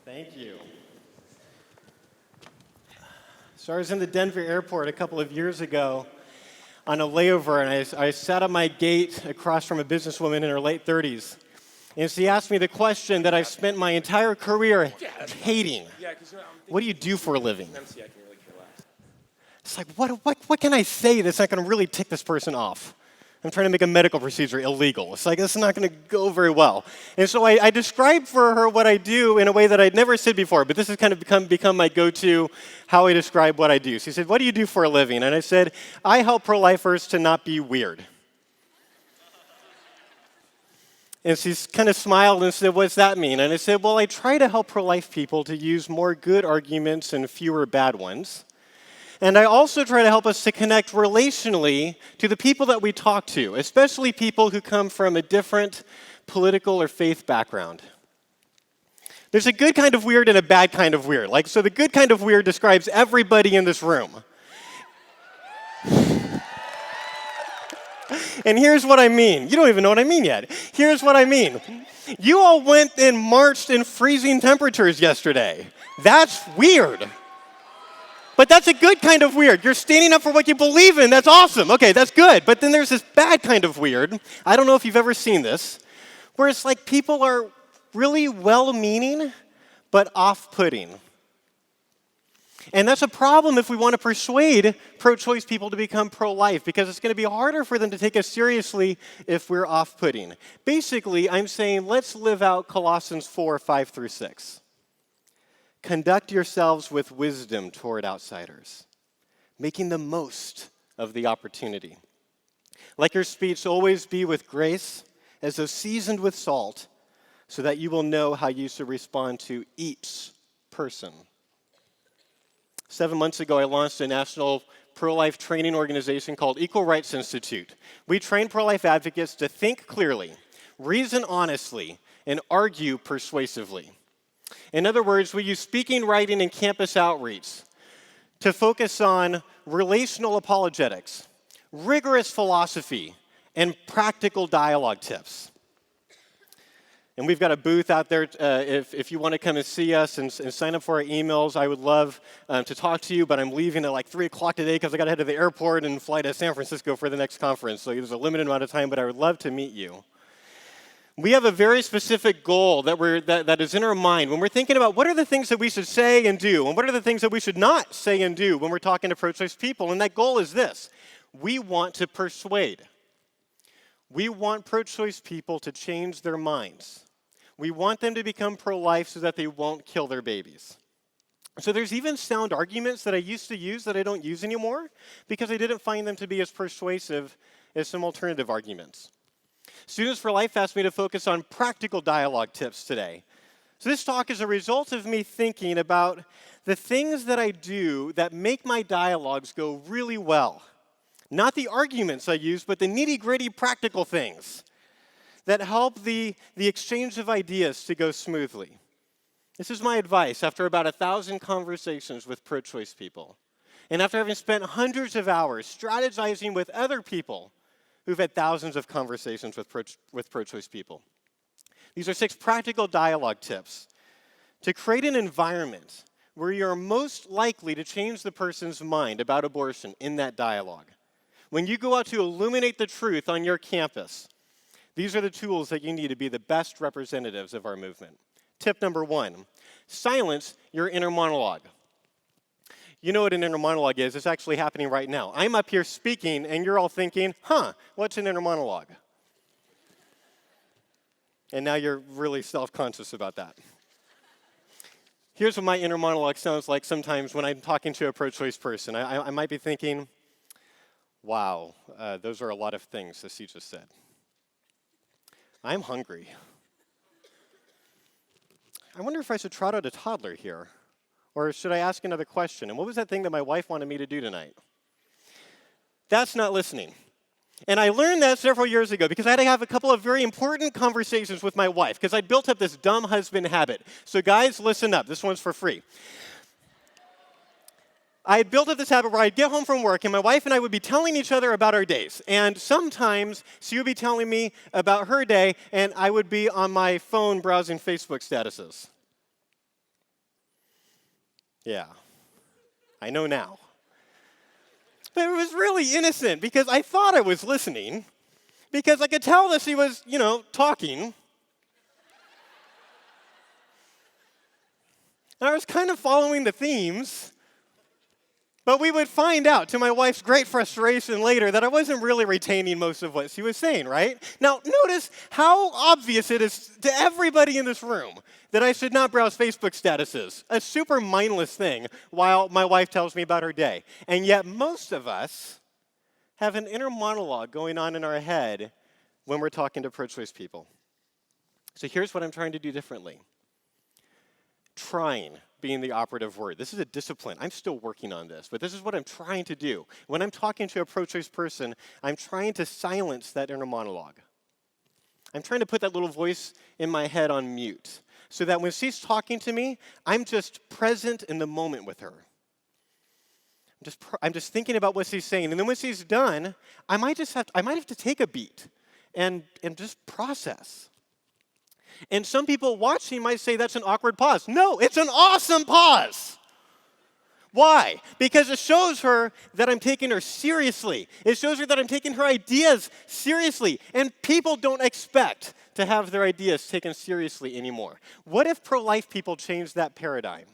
Thank you. So I was in the Denver airport a couple of years ago on a layover, and I sat at my gate across from a businesswoman in her late 30s. And she asked me the question that I've spent my entire career hating. What do you do for a living? It's like, what can I say that's not going to really tick this person off? I'm trying to make a medical procedure illegal. It's like, it's not going to go very well. And so I described for her what I do in a way that I'd never said before, but this has kind of become my go-to how I describe what I do. She said, what do you do for a living? And I said, I help pro-lifers to not be weird. And she kind of smiled and said, what's that mean? And I said, well, I try to help pro-life people to use more good arguments and fewer bad ones. And I also try to help us to connect relationally to the people that we talk to, especially people who come from a different political or faith background. There's a good kind of weird and a bad kind of weird. So the good kind of weird describes everybody in this room. And here's what I mean. You don't even know what I mean yet. Here's what I mean. You all went and marched in freezing temperatures yesterday. That's weird. But that's a good kind of weird. You're standing up for what you believe in. That's awesome. Okay, that's good. But then there's this bad kind of weird. I don't know if you've ever seen this, where it's like people are really well-meaning, but off-putting. And that's a problem if we want to persuade pro-choice people to become pro-life, because it's going to be harder for them to take us seriously if we're off-putting. Basically, I'm saying let's live out Colossians 4:5-6. Conduct yourselves with wisdom toward outsiders, making the most of the opportunity. Let your speech always be with grace, as though seasoned with salt, so that you will know how you should respond to each person. 7 months ago, I launched a national pro-life training organization called Equal Rights Institute. We train pro-life advocates to think clearly, reason honestly, and argue persuasively. In other words, we use speaking, writing, and campus outreach to focus on relational apologetics, rigorous philosophy, and practical dialogue tips. And we've got a booth out there if you want to come and see us and sign up for our emails. I would love to talk to you, but I'm leaving at like 3 o'clock today because I got to head to the airport and fly to San Francisco for the next conference. So there's a limited amount of time, but I would love to meet you. We have a very specific goal that is in our mind when we're thinking about what are the things that we should say and do, and what are the things that we should not say and do when we're talking to pro-choice people. And that goal is this. We want to persuade. We want pro-choice people to change their minds. We want them to become pro-life so that they won't kill their babies. So there's even sound arguments that I used to use that I don't use anymore because I didn't find them to be as persuasive as some alternative arguments. Students for Life asked me to focus on practical dialogue tips today. So this talk is a result of me thinking about the things that I do that make my dialogues go really well. Not the arguments I use, but the nitty-gritty practical things that help the exchange of ideas to go smoothly. This is my advice after about 1,000 conversations with pro-choice people, and after having spent hundreds of hours strategizing with other people who've had thousands of conversations with pro-choice people. These are 6 practical dialogue tips to create an environment where you're most likely to change the person's mind about abortion in that dialogue. When you go out to illuminate the truth on your campus, these are the tools that you need to be the best representatives of our movement. Tip number 1, silence your inner monologue. You know what an inner monologue is. It's actually happening right now. I'm up here speaking, and you're all thinking, what's an inner monologue? And now you're really self-conscious about that. Here's what my inner monologue sounds like sometimes when I'm talking to a pro-choice person. I might be thinking, wow, those are a lot of things, as he just said. I'm hungry. I wonder if I should trot out a toddler here. Or should I ask another question? And what was that thing that my wife wanted me to do tonight? That's not listening. And I learned that several years ago because I had to have a couple of very important conversations with my wife because I'd built up this dumb husband habit. So guys, listen up. This one's for free. I had built up this habit where I'd get home from work and my wife and I would be telling each other about our days. And sometimes she would be telling me about her day and I would be on my phone browsing Facebook statuses. Yeah, I know now. But it was really innocent because I thought I was listening because I could tell that she was, talking. And I was kind of following the themes. But we would find out, to my wife's great frustration later, that I wasn't really retaining most of what she was saying, right? Now, notice how obvious it is to everybody in this room that I should not browse Facebook statuses, a super mindless thing, while my wife tells me about her day. And yet, most of us have an inner monologue going on in our head when we're talking to pro-choice people. So here's what I'm trying to do differently. Trying being the operative word. This is a discipline. I'm still working on this, but this is what I'm trying to do. When I'm talking to a pro-choice person, I'm trying to silence that inner monologue. I'm trying to put that little voice in my head on mute so that when she's talking to me, I'm just present in the moment with her. I'm just thinking about what she's saying, and then when she's done, I might have to take a beat and just process. And some people watching might say that's an awkward pause. No, it's an awesome pause. Why? Because it shows her that I'm taking her seriously. It shows her that I'm taking her ideas seriously. And people don't expect to have their ideas taken seriously anymore. What if pro-life people changed that paradigm?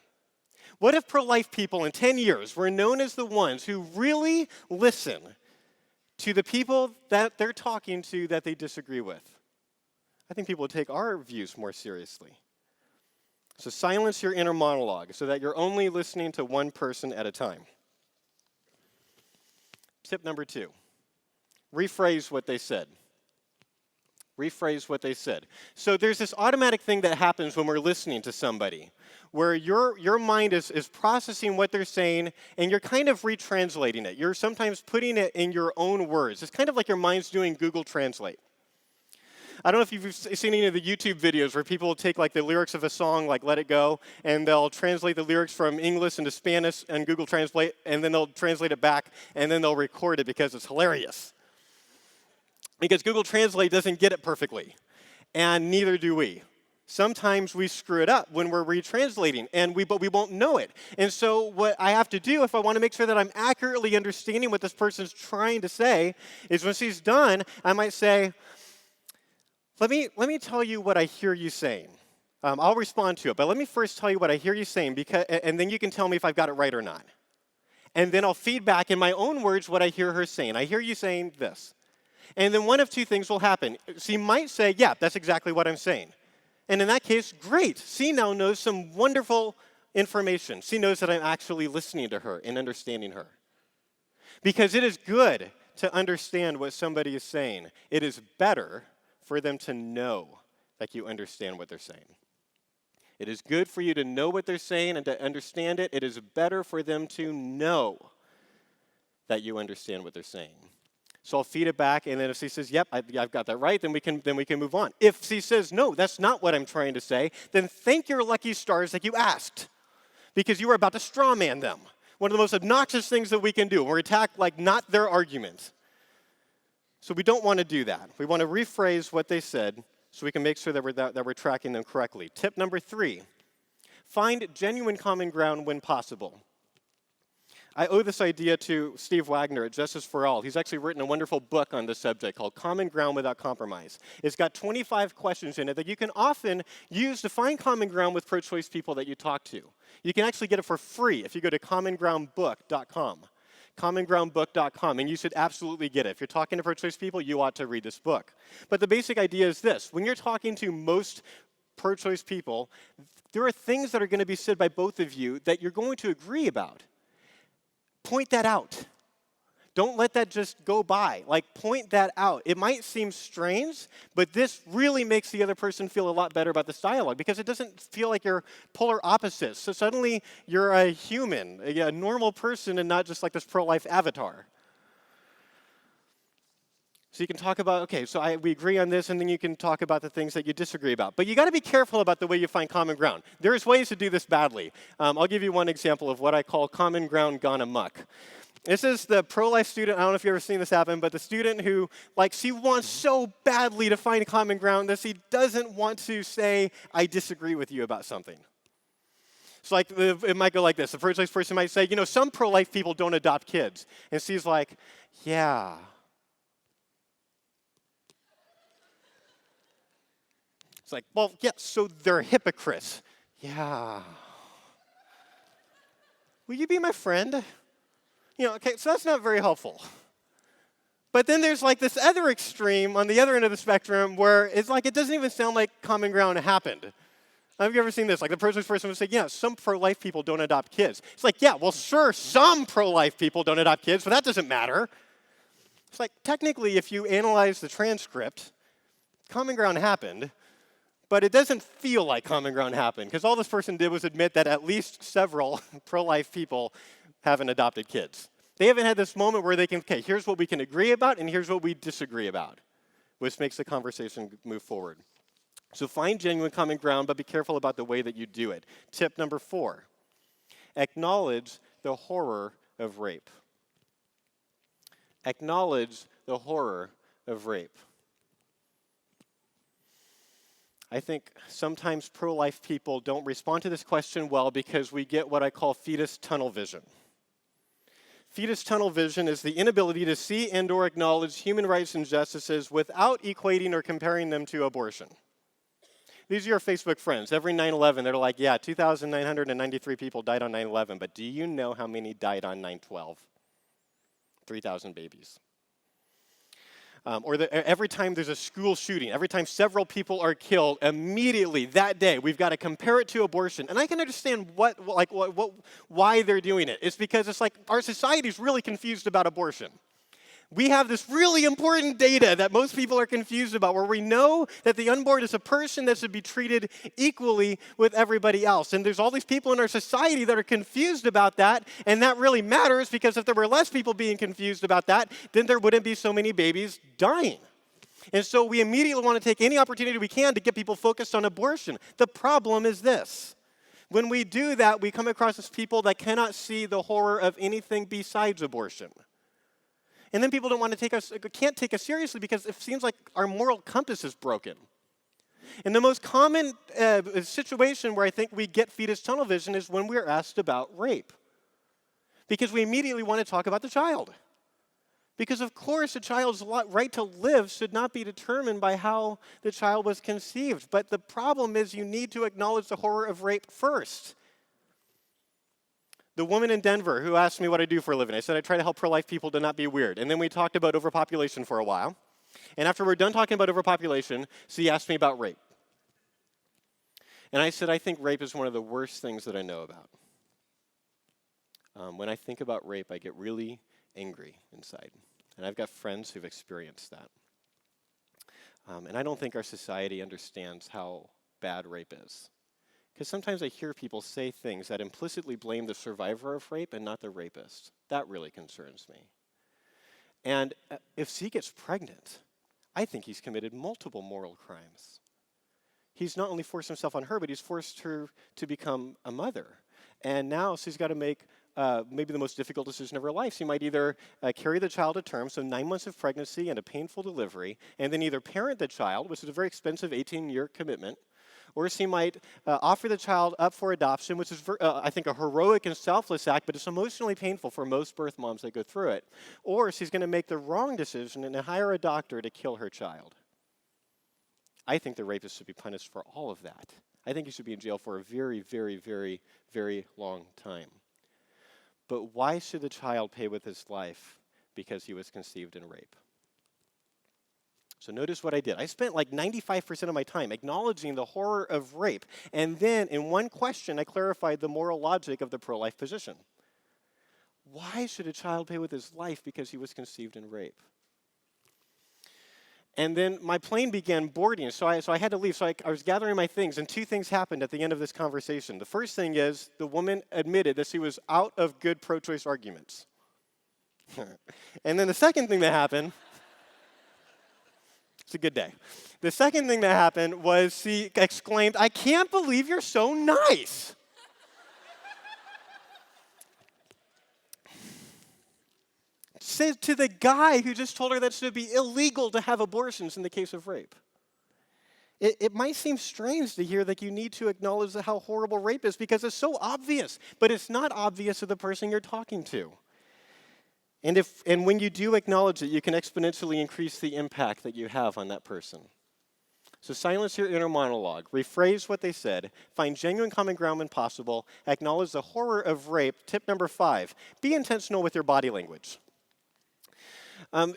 What if pro-life people in 10 years were known as the ones who really listen to the people that they're talking to that they disagree with? I think people would take our views more seriously. So silence your inner monologue so that you're only listening to one person at a time. Tip number 2, rephrase what they said. Rephrase what they said. So there's this automatic thing that happens when we're listening to somebody where your mind is processing what they're saying and you're kind of retranslating it. You're sometimes putting it in your own words. It's kind of like your mind's doing Google Translate. I don't know if you've seen any of the YouTube videos where people will take like the lyrics of a song like Let It Go, and they'll translate the lyrics from English into Spanish and Google Translate, and then they'll translate it back, and then they'll record it because it's hilarious. Because Google Translate doesn't get it perfectly, and neither do we. Sometimes we screw it up when we're retranslating, but we won't know it. And so what I have to do if I want to make sure that I'm accurately understanding what this person's trying to say is when she's done, I might say, Let me tell you what I hear you saying. I'll respond to it, but let me first tell you what I hear you saying, and then you can tell me if I've got it right or not. And then I'll feed back in my own words what I hear her saying. I hear you saying this. And then one of two things will happen. She might say, yeah, that's exactly what I'm saying. And in that case, great. She now knows some wonderful information. She knows that I'm actually listening to her and understanding her. Because it is good to understand what somebody is saying. It is better for them to know that you understand what they're saying. It is good for you to know what they're saying and to understand it. It is better for them to know that you understand what they're saying. So I'll feed it back, and then if she says, yep, I've got that right, then we can move on. If she says, no, that's not what I'm trying to say, then thank your lucky stars that you asked, because you were about to straw man them. One of the most obnoxious things that we can do. We're attacked like not their argument. So we don't want to do that. We want to rephrase what they said so we can make sure that we're tracking them correctly. Tip number 3, find genuine common ground when possible. I owe this idea to Steve Wagner at Justice for All. He's actually written a wonderful book on this subject called Common Ground Without Compromise. It's got 25 questions in it that you can often use to find common ground with pro-choice people that you talk to. You can actually get it for free if you go to commongroundbook.com. commongroundbook.com, and you should absolutely get it. If you're talking to pro-choice people, you ought to read this book. But the basic idea is this. When you're talking to most pro-choice people, there are things that are going to be said by both of you that you're going to agree about. Point that out. Don't let that just go by. Point that out. It might seem strange, but this really makes the other person feel a lot better about this dialogue because it doesn't feel like you're polar opposites. So suddenly you're a human, a normal person, and not just like this pro-life avatar. So you can talk about, okay, so we agree on this, and then you can talk about the things that you disagree about. But you got to be careful about the way you find common ground. There's ways to do this badly. I'll give you one example of what I call common ground gone amok. This is the pro-life student, I don't know if you've ever seen this happen, but the student who, she wants so badly to find common ground that she doesn't want to say, I disagree with you about something. So like it might go like this. The pro-choice person might say, some pro-life people don't adopt kids. And C's like, yeah. It's like, well, yeah, so they're hypocrites. Yeah. Will you be my friend? Okay, so that's not very helpful. But then there's like this other extreme on the other end of the spectrum where it's like it doesn't even sound like common ground happened. Have you ever seen this? Like the pro-choice person would say, yeah, some pro-life people don't adopt kids. It's like, yeah, well, sure, some pro-life people don't adopt kids, but that doesn't matter. It's like, technically, if you analyze the transcript, common ground happened, but it doesn't feel like common ground happened, because all this person did was admit that at least several pro-life people haven't adopted kids. They haven't had this moment where they can, okay, here's what we can agree about, and here's what we disagree about, which makes the conversation move forward. So find genuine common ground, but be careful about the way that you do it. Tip number 4, acknowledge the horror of rape. Acknowledge the horror of rape. I think sometimes pro-life people don't respond to this question well because we get what I call fetus tunnel vision. Fetus tunnel vision is the inability to see and or acknowledge human rights injustices without equating or comparing them to abortion. These are your Facebook friends. Every 9/11, they're like, yeah, 2,993 people died on 9/11, but do you know how many died on 9/12? 3,000 babies. Every time there's a school shooting, every time several people are killed, immediately that day we've got to compare it to abortion. And I can understand why they're doing it. It's because it's like our society is really confused about abortion. We have this really important data that most people are confused about, where we know that the unborn is a person that should be treated equally with everybody else. And there's all these people in our society that are confused about that, and that really matters because if there were less people being confused about that, then there wouldn't be so many babies dying. And so we immediately want to take any opportunity we can to get people focused on abortion. The problem is this. When we do that, we come across as people that cannot see the horror of anything besides abortion. And then people can't take us seriously because it seems like our moral compass is broken. And the most common situation where I think we get fetus tunnel vision is when we're asked about rape. Because we immediately want to talk about the child. Because of course a child's right to live should not be determined by how the child was conceived. But the problem is you need to acknowledge the horror of rape first. The woman in Denver who asked me what I do for a living, I said I try to help pro-life people to not be weird. And then we talked about overpopulation for a while. And after we're done talking about overpopulation, she asked me about rape. And I said, I think rape is one of the worst things that I know about. When I think about rape, I get really angry inside. And I've got friends who've experienced that. And I don't think our society understands how bad rape is. Because sometimes I hear people say things that implicitly blame the survivor of rape and not the rapist. That really concerns me. And if she gets pregnant, I think he's committed multiple moral crimes. He's not only forced himself on her, but he's forced her to become a mother. And now she's got to make maybe the most difficult decision of her life. She might either carry the child to term, so 9 months of pregnancy and a painful delivery, and then either parent the child, which is a very expensive 18-year commitment, or she might offer the child up for adoption, which is, I think, a heroic and selfless act, but it's emotionally painful for most birth moms that go through it. Or she's going to make the wrong decision and hire a doctor to kill her child. I think the rapist should be punished for all of that. I think he should be in jail for a very, very, very, very long time. But why should the child pay with his life because he was conceived in rape? So notice what I did. I spent like 95% of my time acknowledging the horror of rape. And then in one question, I clarified the moral logic of the pro-life position. Why should a child pay with his life because he was conceived in rape? And then my plane began boarding, so I had to leave. So I was gathering my things, and two things happened at the end of this conversation. The first thing is the woman admitted that she was out of good pro-choice arguments. And then the second thing that happened... It's a good day. The second thing that happened was she exclaimed, "I can't believe you're so nice." Says to the guy who just told her that it should be illegal to have abortions in the case of rape. it might seem strange to hear that you need to acknowledge how horrible rape is because it's so obvious, but it's not obvious to the person you're talking to. And when you do acknowledge it, you can exponentially increase the impact that you have on that person. So silence your inner monologue, rephrase what they said, find genuine common ground when possible, acknowledge the horror of rape. Tip number 5, be intentional with your body language.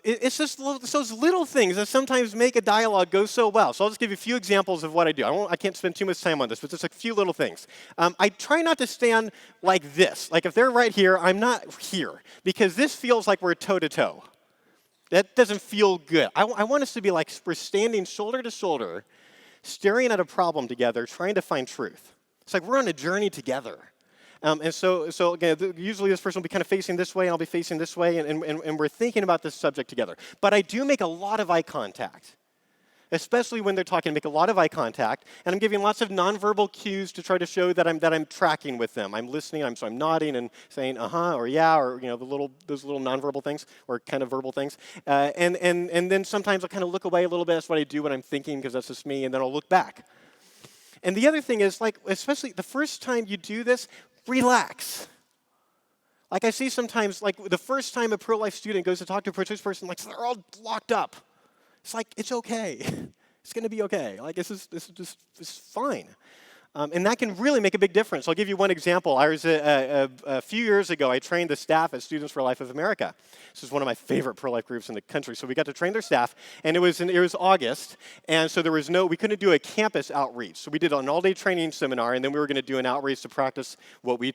It's just those little things that sometimes make a dialogue go so well. So I'll just give you a few examples of what I do. I can't spend too much time on this, but just a few little things. I try not to stand like this. Like if they're right here, I'm not here, because this feels like we're toe-to-toe. That doesn't feel good. I want us to be like we're standing shoulder to shoulder, staring at a problem together, trying to find truth. It's like we're on a journey together. And so again, usually this person will be kind of facing this way, and I'll be facing this way, and we're thinking about this subject together. But I do make a lot of eye contact, especially when they're talking. I make a lot of eye contact, and I'm giving lots of nonverbal cues to try to show that I'm tracking with them. I'm listening. So I'm nodding and saying or yeah, or those little nonverbal things or kind of verbal things. And then sometimes I'll kind of look away a little bit. That's what I do when I'm thinking, because that's just me. And then I'll look back. And the other thing is, like, especially the first time you do this, relax. Like I see sometimes, like the first time a pro-life student goes to talk to a pro-choice person, like they're all locked up. It's like, it's okay. It's going to be okay. Like this is fine. And that can really make a big difference. I'll give you one example. I was a few years ago, I trained the staff at Students for Life of America. This is one of my favorite pro-life groups in the country. So we got to train their staff, and it was August, and so we couldn't do a campus outreach. So we did an all-day training seminar, and then we were going to do an outreach to practice what we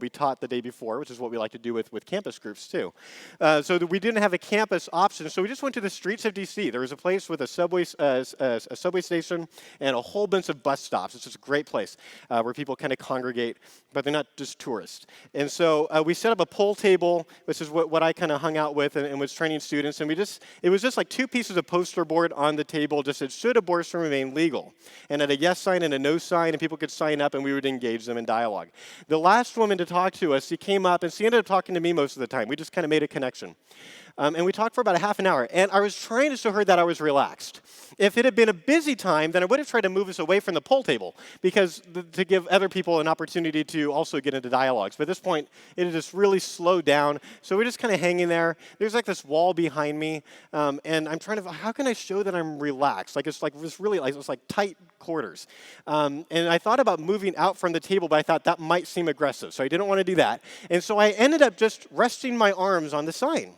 taught the day before, which is what we like to do with campus groups too. So we didn't have a campus option, so we just went to the streets of DC. There was a place with a subway station and a whole bunch of bus stops. It's just a great place where people kind of congregate, but they're not just tourists. And so we set up a poll table, which is what I kind of hung out with and was training students. And it was just like 2 pieces of poster board on the table, just said, should abortion remain legal? And had a yes sign and a no sign, and people could sign up, and we would engage them in dialogue. The last woman to talk to us, she came up, and she ended up talking to me most of the time. We just kind of made a connection. And we talked for about a half an hour, and I was trying to show her that I was relaxed. If it had been a busy time, then I would have tried to move us away from the poll table, because to give other people an opportunity to also get into dialogues. But at this point, it had just really slowed down, so we're just kind of hanging there. There's like this wall behind me, and I'm trying to, how can I show that I'm relaxed? Like it's really tight quarters. And I thought about moving out from the table, but I thought that might seem aggressive, so I didn't want to do that. And so I ended up just resting my arms on the sign.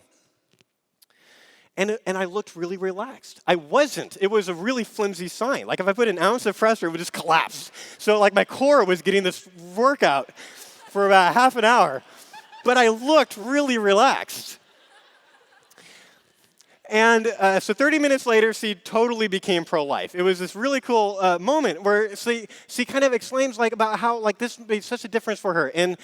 And I looked really relaxed. I wasn't. It was a really flimsy sign. Like if I put an ounce of pressure, it would just collapse. So like my core was getting this workout for about half an hour. But I looked really relaxed. And so 30 minutes later, she totally became pro-life. It was this really cool moment where she kind of explains about how this made such a difference for her. And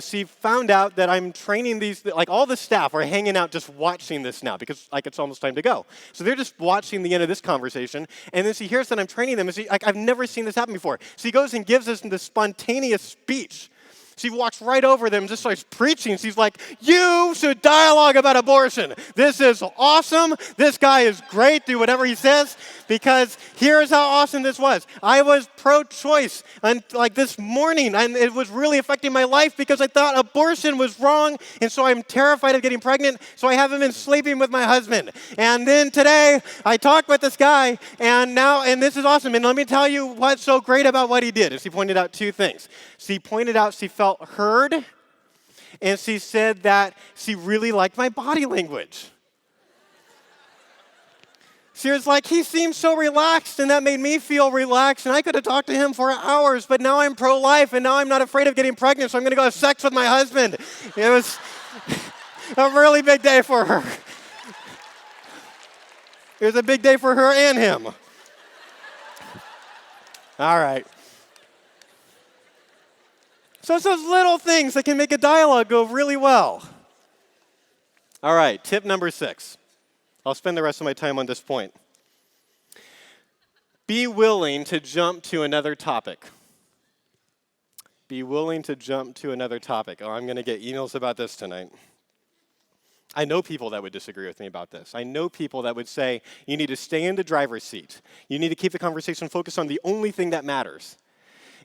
she found out that I'm training these, all the staff are hanging out just watching this now because it's almost time to go. So they're just watching the end of this conversation. And then she hears that I'm training them, and I've never seen this happen before. She goes and gives us this spontaneous speech. She walks right over them and just starts preaching. She's like, you should dialogue about abortion. This is awesome. This guy is great. Do whatever he says, because here's how awesome this was. I was pro-choice this morning, and it was really affecting my life because I thought abortion was wrong, and so I'm terrified of getting pregnant, so I haven't been sleeping with my husband. And then today, I talked with this guy, and this is awesome. And let me tell you what's so great about what he did. And she pointed out 2 things. She pointed out she felt heard, and she said that she really liked my body language. She was like, he seemed so relaxed, and that made me feel relaxed, and I could have talked to him for hours, but now I'm pro-life, and now I'm not afraid of getting pregnant, so I'm going to go have sex with my husband. It was a really big day for her. It was a big day for her and him. All right. So it's those little things that can make a dialogue go really well. All right, tip number 6. I'll spend the rest of my time on this point. Be willing to jump to another topic. Be willing to jump to another topic. Oh, I'm going to get emails about this tonight. I know people that would disagree with me about this. I know people that would say, you need to stay in the driver's seat. You need to keep the conversation focused on the only thing that matters.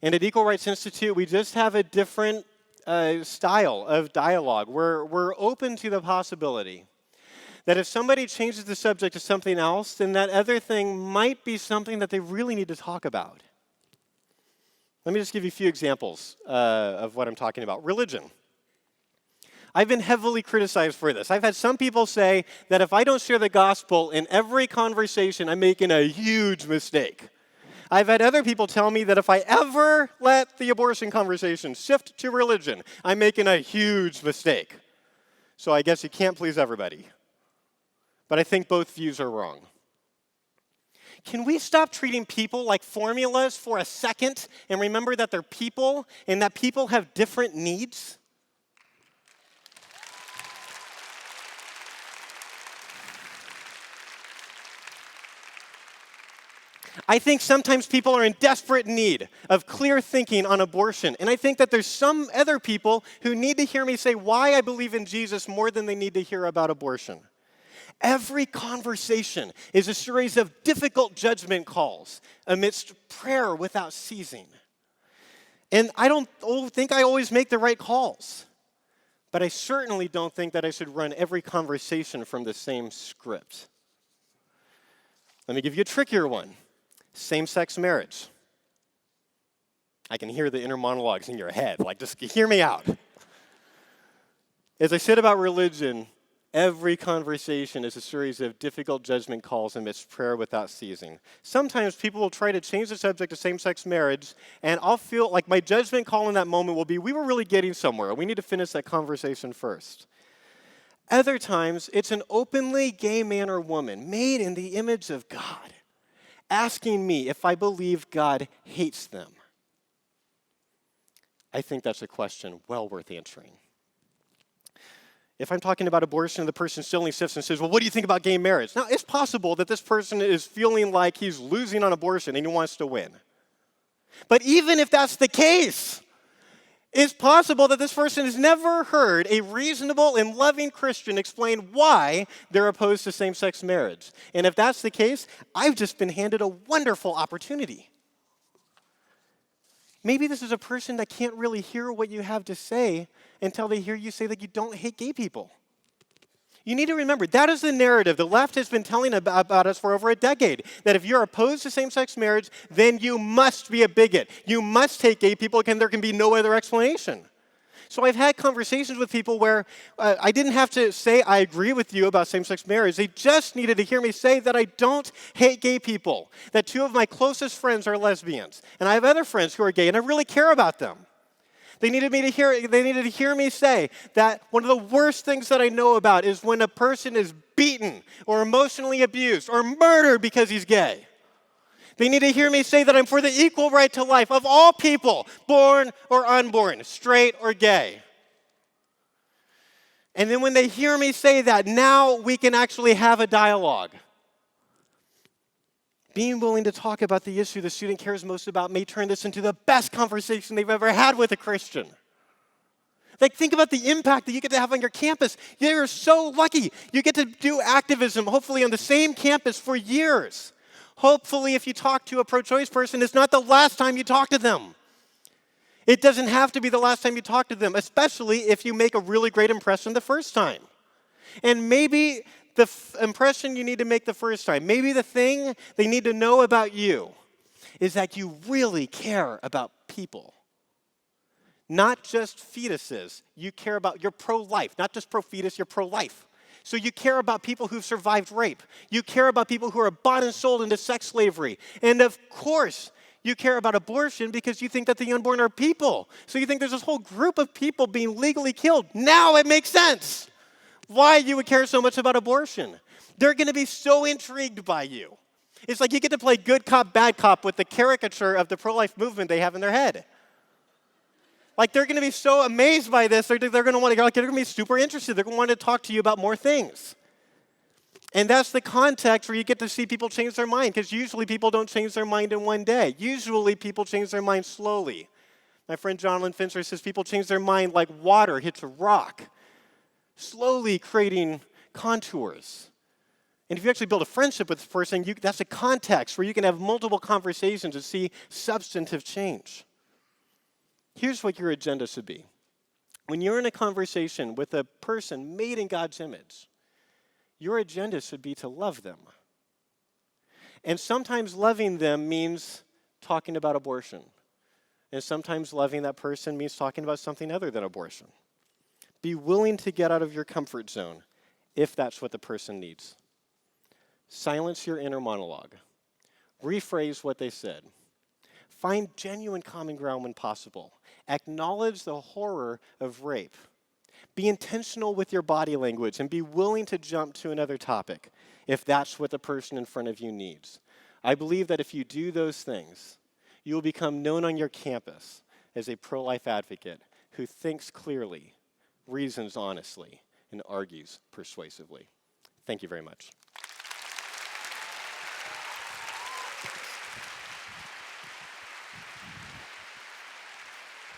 And at Equal Rights Institute, we just have a different style of dialogue. We're open to the possibility that if somebody changes the subject to something else, then that other thing might be something that they really need to talk about. Let me just give you a few examples of what I'm talking about. Religion. I've been heavily criticized for this. I've had some people say that if I don't share the gospel in every conversation, I'm making a huge mistake. I've had other people tell me that if I ever let the abortion conversation shift to religion, I'm making a huge mistake. So I guess you can't please everybody. But I think both views are wrong. Can we stop treating people like formulas for a second and remember that they're people and that people have different needs? I think sometimes people are in desperate need of clear thinking on abortion. And I think that there's some other people who need to hear me say why I believe in Jesus more than they need to hear about abortion. Every conversation is a series of difficult judgment calls amidst prayer without ceasing. And I don't think I always make the right calls. But I certainly don't think that I should run every conversation from the same script. Let me give you a trickier one. Same-sex marriage. I can hear the inner monologues in your head. Like, just hear me out. As I said about religion, every conversation is a series of difficult judgment calls amidst prayer without ceasing. Sometimes people will try to change the subject to same-sex marriage, and I'll feel like my judgment call in that moment will be, we were really getting somewhere. We need to finish that conversation first. Other times, it's an openly gay man or woman made in the image of God, asking me if I believe God hates them. I think that's a question well worth answering. If I'm talking about abortion and the person still insists and says, well, what do you think about gay marriage? Now, it's possible that this person is feeling like he's losing on abortion and he wants to win. But even if that's the case, it's possible that this person has never heard a reasonable and loving Christian explain why they're opposed to same-sex marriage. And if that's the case, I've just been handed a wonderful opportunity. Maybe this is a person that can't really hear what you have to say until they hear you say that you don't hate gay people. You need to remember, that is the narrative the left has been telling about us for over a decade, that if you're opposed to same-sex marriage, then you must be a bigot. You must hate gay people, and there can be no other explanation. So I've had conversations with people where I didn't have to say I agree with you about same-sex marriage. They just needed to hear me say that I don't hate gay people, that two of my closest friends are lesbians, and I have other friends who are gay, and I really care about them. They needed to hear me say that one of the worst things that I know about is when a person is beaten or emotionally abused or murdered because he's gay. They need to hear me say that I'm for the equal right to life of all people, born or unborn, straight or gay. And then when they hear me say that, now we can actually have a dialogue. Being willing to talk about the issue the student cares most about may turn this into the best conversation they've ever had with a Christian. Like, think about the impact that you get to have on your campus. You're so lucky. You get to do activism, hopefully on the same campus for years. Hopefully, if you talk to a pro-choice person, it's not the last time you talk to them. It doesn't have to be the last time you talk to them, especially if you make a really great impression the first time. And maybe the impression you need to make the first time, maybe the thing they need to know about you is that you really care about people. Not just fetuses. You care about, you're pro-life, not just pro-fetus, you're pro-life. So you care about people who've survived rape. You care about people who are bought and sold into sex slavery. And of course, you care about abortion because you think that the unborn are people. So you think there's this whole group of people being legally killed. Now it makes sense why you would care so much about abortion. They're going to be so intrigued by you. It's like you get to play good cop, bad cop with the caricature of the pro-life movement they have in their head. Like, they're going to be so amazed by this, they're going to want to, they're going to be super interested. They're going to want to talk to you about more things. And that's the context where you get to see people change their mind, because usually people don't change their mind in one day. Usually people change their mind slowly. My friend Jonathan Fincher says people change their mind like water hits a rock. slowly creating contours. And if you actually build a friendship with this person, that's a context where you can have multiple conversations and see substantive change. Here's what your agenda should be. When you're in a conversation with a person made in God's image, your agenda should be to love them. And sometimes loving them means talking about abortion. And sometimes loving that person means talking about something other than abortion. Be willing to get out of your comfort zone if that's what the person needs. Silence your inner monologue. Rephrase what they said. Find genuine common ground when possible. Acknowledge the horror of rape. Be intentional with your body language and be willing to jump to another topic if that's what the person in front of you needs. I believe that if you do those things, you will become known on your campus as a pro-life advocate who thinks clearly, reasons honestly, and argues persuasively. Thank you very much.